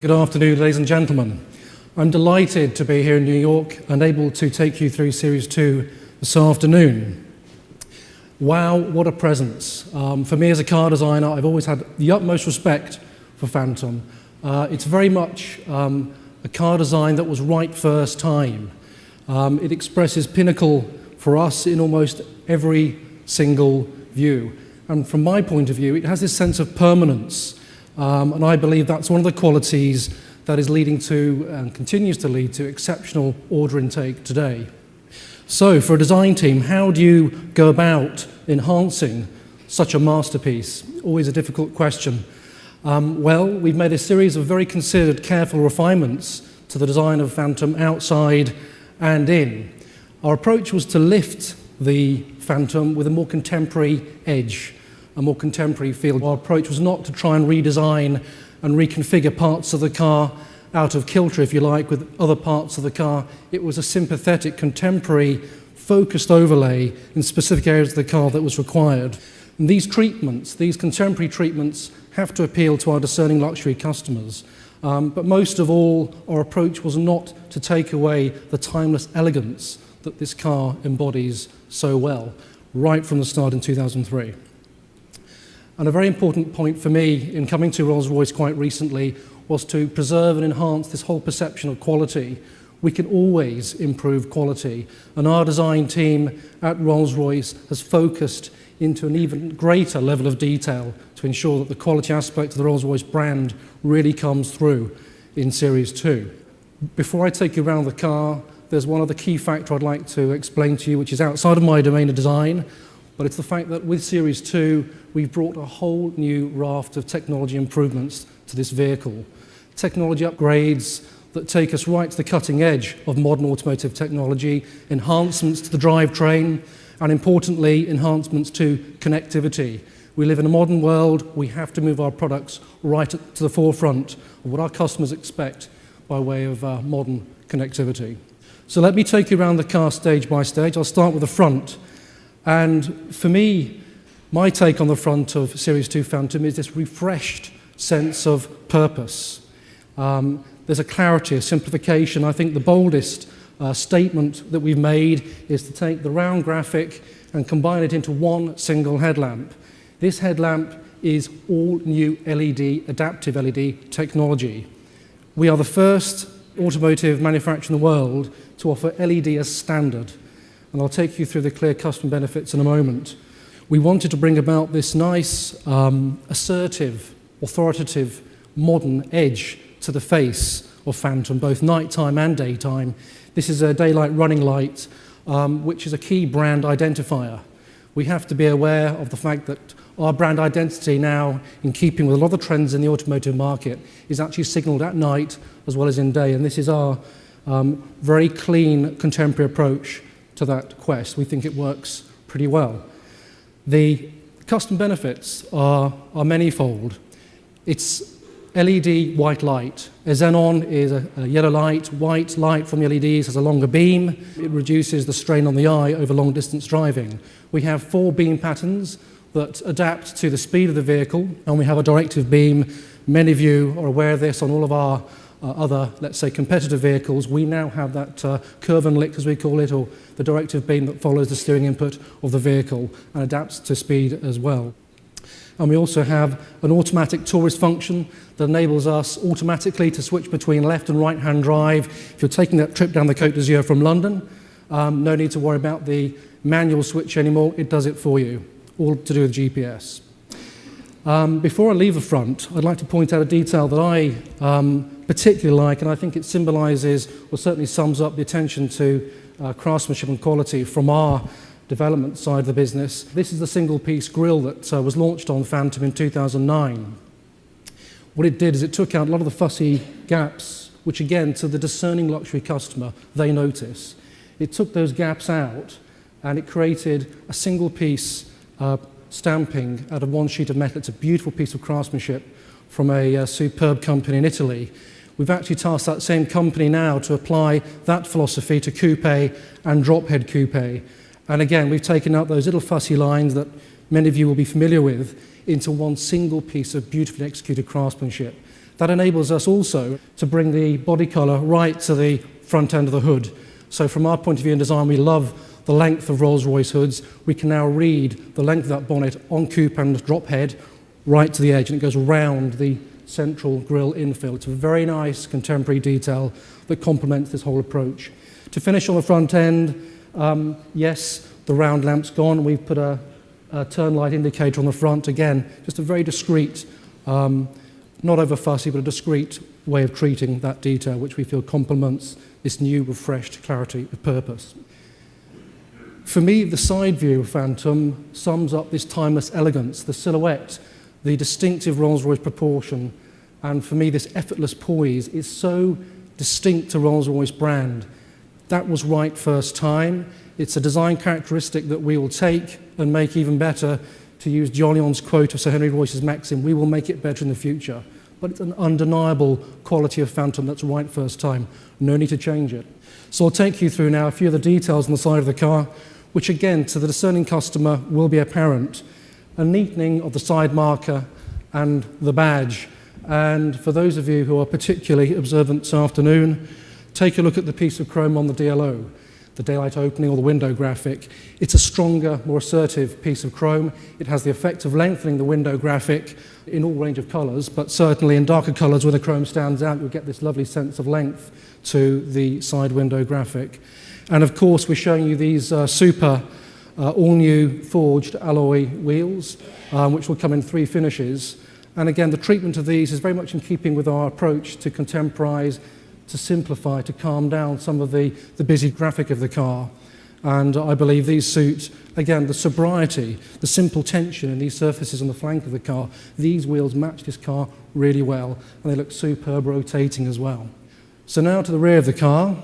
Good afternoon, ladies and gentlemen. I'm delighted to be here in New York and able to take you through Series 2 this afternoon. Wow, what a presence. For me as a car designer, I've always had the utmost respect for Phantom. It's very much a car design that was right first time. It expresses pinnacle for us in almost every single view. And from my point of view, it has this sense of permanence. And I believe that's one of the qualities that is leading to, and continues to lead to, exceptional order intake today. So, for a design team, how do you go about enhancing such a masterpiece? Always a difficult question. Well, we've made a series of very considered, careful refinements to the design of Phantom outside and in. Our approach was to lift the Phantom with a more contemporary edge, a more contemporary feel. Our approach was not to try and redesign and reconfigure parts of the car out of kilter, if you like, with other parts of the car. It was a sympathetic, contemporary, focused overlay in specific areas of the car that was required. And these treatments, these contemporary treatments, have to appeal to our discerning luxury customers. But most of all, our approach was not to take away the timeless elegance that this car embodies so well, right from the start in 2003. And a very important point for me in coming to Rolls-Royce quite recently was to preserve and enhance this whole perception of quality. We can always improve quality, and our design team at Rolls-Royce has focused into an even greater level of detail to ensure that the quality aspect of the Rolls-Royce brand really comes through in Series 2. Before I take you around the car, there's one other key factor I'd like to explain to you, which is outside of my domain of design, but it's the fact that with Series 2, we've brought a whole new raft of technology improvements to this vehicle. Technology upgrades that take us right to the cutting edge of modern automotive technology, enhancements to the drivetrain, and importantly, enhancements to connectivity. We live in a modern world. We have to move our products right to the forefront of what our customers expect by way of modern connectivity. So let me take you around the car stage by stage. I'll start with the front. And for me, my take on the front of Series 2 Phantom is this refreshed sense of purpose. There's a clarity, a simplification. I think the boldest statement that we've made is to take the round graphic and combine it into one single headlamp. This headlamp is all new LED, adaptive LED technology. We are the first automotive manufacturer in the world to offer LED as standard. And I'll take you through the clear customer benefits in a moment. We wanted to bring about this nice, assertive, authoritative, modern edge to the face of Phantom, both nighttime and daytime. This is a daylight running light, which is a key brand identifier. We have to be aware of the fact that our brand identity now, in keeping with a lot of the trends in the automotive market, is actually signalled at night as well as in day. And this is our very clean, contemporary approach to that quest. We think it works pretty well. The custom benefits are manifold. It's LED white light. A xenon is a yellow light. White light from the LEDs has a longer beam. It reduces the strain on the eye over long distance driving. We have 4 beam patterns that adapt to the speed of the vehicle, and we have a directive beam. Many of you are aware of this on all of our other, let's say, competitor vehicles. We now have that curve and lick, as we call it, or the directive beam that follows the steering input of the vehicle and adapts to speed as well. And we also have an automatic tourist function that enables us automatically to switch between left and right-hand drive. If you're taking that trip down the Côte d'Azur from London, no need to worry about the manual switch anymore. It does it for you, all to do with GPS. Before I leave the front, I'd like to point out a detail that I particularly like, and I think it symbolises, or certainly sums up, the attention to craftsmanship and quality from our development side of the business. This is the single-piece grille that was launched on Phantom in 2009. What it did is it took out a lot of the fussy gaps, which again, to the discerning luxury customer, they notice. It took those gaps out, and it created a single-piece stamping out of one sheet of metal. It's a beautiful piece of craftsmanship from a superb company in Italy. We've actually tasked that same company now to apply that philosophy to coupe and drop head coupe. And again, we've taken out those little fussy lines that many of you will be familiar with into one single piece of beautifully executed craftsmanship. That enables us also to bring the body colour right to the front end of the hood. So from our point of view in design, we love the length of Rolls-Royce hoods. We can now read the length of that bonnet on coupe and drop head right to the edge, and it goes around the central grille infill. It's a very nice contemporary detail that complements this whole approach. To finish on the front end, yes, the round lamp's gone. We've put a turn light indicator on the front. Again, just a very discreet, not over fussy, but a discreet way of treating that detail, which we feel complements this new, refreshed clarity of purpose. For me, the side view of Phantom sums up this timeless elegance, the silhouette, the distinctive Rolls-Royce proportion, and for me, this effortless poise is so distinct to Rolls-Royce brand. That was right first time. It's a design characteristic that we will take and make even better. To use Jollion's quote of Sir Henry Royce's maxim, we will make it better in the future. But it's an undeniable quality of Phantom that's right first time. No need to change it. So I'll take you through now a few of the details on the side of the car, which again, to the discerning customer, will be apparent. A neatening of the side marker and the badge. And for those of you who are particularly observant this afternoon, take a look at the piece of chrome on the DLO, the daylight opening or the window graphic. It's a stronger, more assertive piece of chrome. It has the effect of lengthening the window graphic in all range of colours, but certainly in darker colours where the chrome stands out, you'll get this lovely sense of length to the side window graphic. And of course, we're showing you these super all-new forged alloy wheels, which will come in 3 finishes. And again, the treatment of these is very much in keeping with our approach to contemporise, to simplify, to calm down some of the busy graphic of the car. And I believe these suit, again, the sobriety, the simple tension in these surfaces on the flank of the car. These wheels match this car really well, and they look superb rotating as well. So now to the rear of the car.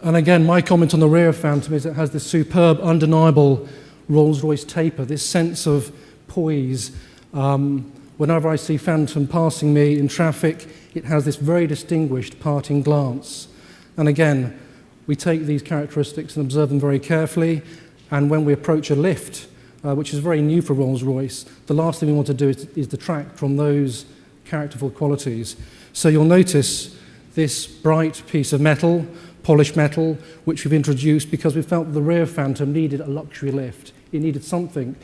And again, my comment on the rear of Phantom is it has this superb, undeniable Rolls-Royce taper, this sense of poise. Whenever I see Phantom passing me in traffic, it has this very distinguished parting glance. And again, we take these characteristics and observe them very carefully, and when we approach a lift, which is very new for Rolls-Royce, the last thing we want to do is detract from those characterful qualities. So you'll notice this bright piece of metal, polished metal, which we've introduced because we felt the rear Phantom needed a luxury lift. It needed something,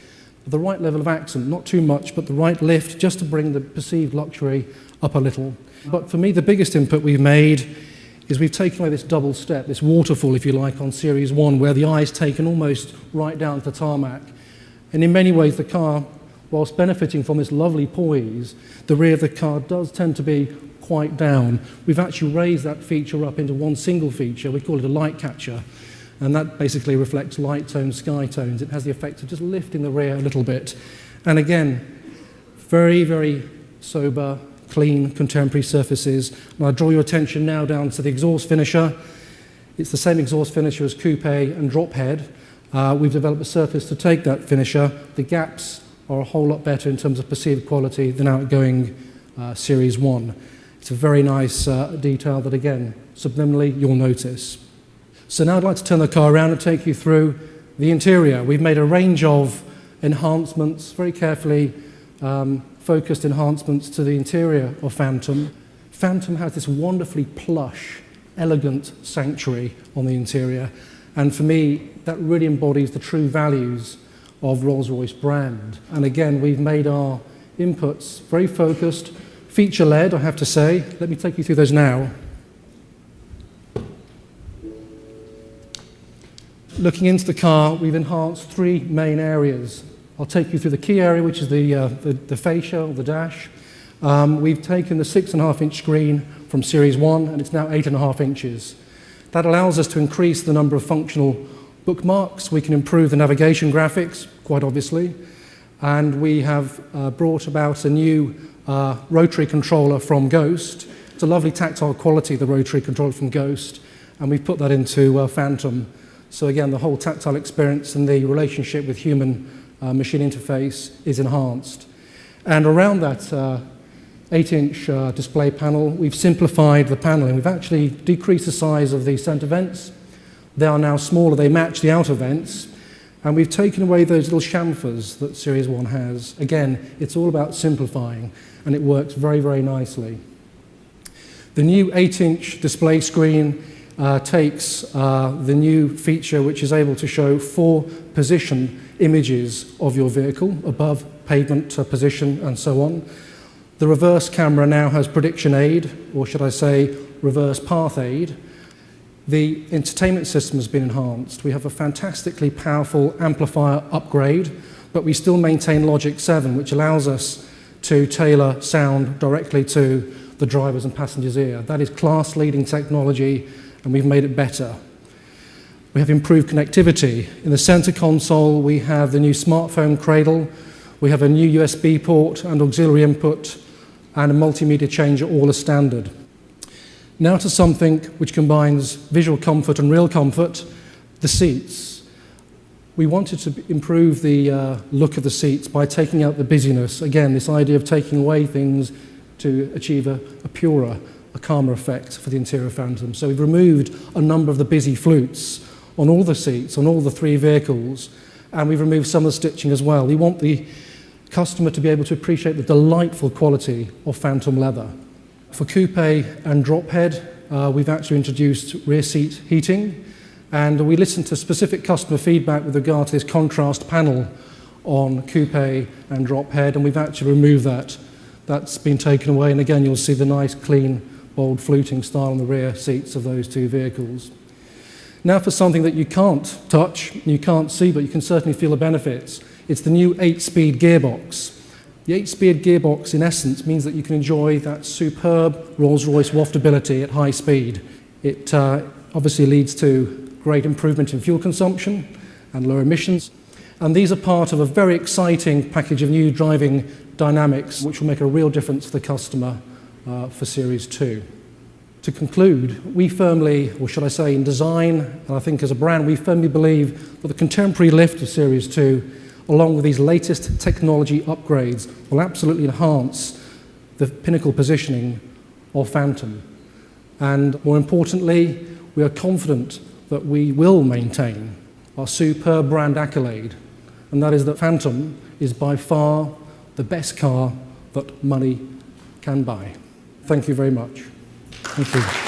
the right level of accent, not too much, but the right lift just to bring the perceived luxury up a little. But for me, the biggest input we've made is we've taken away this double step, this waterfall, if you like, on Series 1, where the eye is taken almost right down to the tarmac. And in many ways, the car, whilst benefiting from this lovely poise, the rear of the car does tend to be quite down. We've actually raised that feature up into one single feature. We call it a light catcher. And that basically reflects light tones, sky tones. It has the effect of just lifting the rear a little bit. And again, very, very sober, clean, contemporary surfaces. And I draw your attention now down to the exhaust finisher. It's the same exhaust finisher as coupe and drop head. We've developed a surface to take that finisher. The gaps are a whole lot better in terms of perceived quality than outgoing Series 1. It's a very nice detail that, again, subliminally you'll notice. So now I'd like to turn the car around and take you through the interior. We've made a range of enhancements, very carefully focused enhancements to the interior of Phantom. Phantom has this wonderfully plush, elegant sanctuary on the interior, and for me, that really embodies the true values of Rolls-Royce brand. And again, we've made our inputs very focused, feature-led, I have to say. Let me take you through those now. Looking into the car, we've enhanced 3 main areas. I'll take you through the key area, which is the fascia, or the dash. We've taken the 6.5-inch screen from Series 1, and it's now 8.5 inches. That allows us to increase the number of functional bookmarks. We can improve the navigation graphics, quite obviously. And we have brought about a new rotary controller from Ghost. It's a lovely tactile quality, the rotary controller from Ghost, and we've put that into Phantom. So again, the whole tactile experience and the relationship with human machine interface is enhanced. And around that 8-inch display panel, we've simplified the paneling. We've actually decreased the size of the center vents. They are now smaller, they match the outer vents. And we've taken away those little chamfers that Series 1 has. Again, it's all about simplifying, and it works very, very nicely. The new 8-inch display screen takes the new feature which is able to show 4 position images of your vehicle, above pavement position and so on. The reverse camera now has prediction aid, or should I say reverse path aid. The entertainment system has been enhanced. We have a fantastically powerful amplifier upgrade, but we still maintain Logic 7, which allows us to tailor sound directly to the driver's and passenger's ear. That is class-leading technology, and we've made it better. We have improved connectivity. In the center console, we have the new smartphone cradle. We have a new USB port and auxiliary input, and a multimedia changer, all as standard. Now to something which combines visual comfort and real comfort, the seats. We wanted to improve the look of the seats by taking out the busyness. Again, this idea of taking away things to achieve a purer, a calmer effect for the interior Phantom. So we've removed a number of the busy flutes on all the seats, on all the 3 vehicles, and we've removed some of the stitching as well. We want the customer to be able to appreciate the delightful quality of Phantom leather. For coupe and drop head, we've actually introduced rear seat heating, and we listened to specific customer feedback with regard to this contrast panel on coupe and drop head, and we've actually removed that. That's been taken away, and again you'll see the nice, clean, bold fluting style on the rear seats of those 2 vehicles. Now for something that you can't touch, you can't see, but you can certainly feel the benefits. It's the new 8-speed gearbox. The 8-speed gearbox, in essence, means that you can enjoy that superb Rolls-Royce waftability at high speed. It obviously leads to great improvement in fuel consumption and lower emissions. And these are part of a very exciting package of new driving dynamics, which will make a real difference for the customer for Series 2. To conclude, we firmly, or should I say in design, and I think as a brand, we firmly believe that the contemporary lift of Series 2, along with these latest technology upgrades, will absolutely enhance the pinnacle positioning of Phantom. And more importantly, we are confident that we will maintain our superb brand accolade, and that is that Phantom is by far the best car that money can buy. Thank you very much. Thank you.